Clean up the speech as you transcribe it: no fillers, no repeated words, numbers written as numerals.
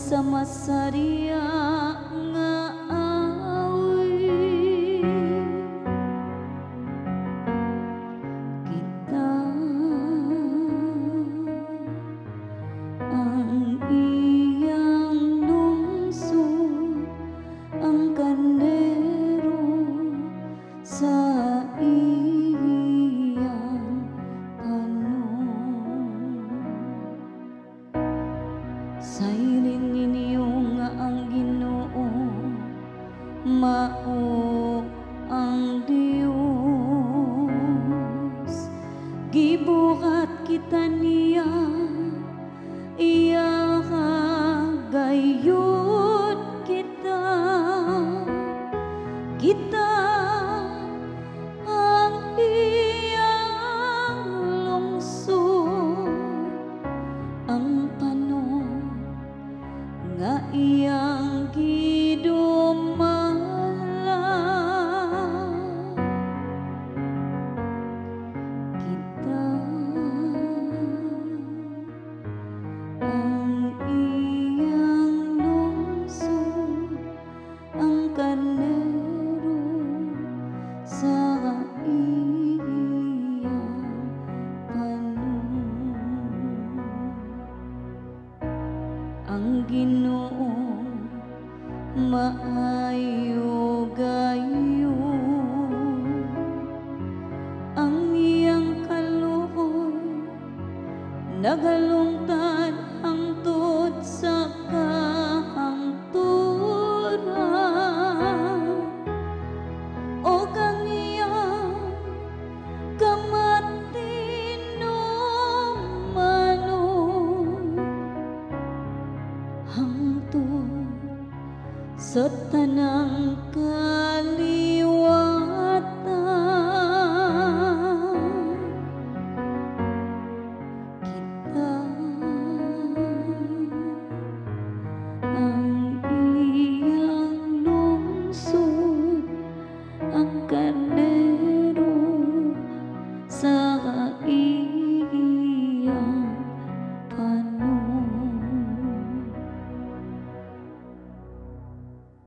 sa masarya nga awit kita ang iyang lungsod, ang kandero sa iyang panon. Sayrin ninyo nga ang Ginoo mao ang Dios, gibuhat kita niya iya gayud kita ang iyang lungsod, ang panon nga iyang gidumala. Kita ang iyang lungsod, ang kandero sa iyang panon. Ang Ginoo maayo gayon, ang iyang kaluoy nagalungtad hangtod sa kahangturan, o kaniyang kamatinumanon hangtod sa tanang kaliwatan. Kita ang iyang lungsod, ang kandero sa iyang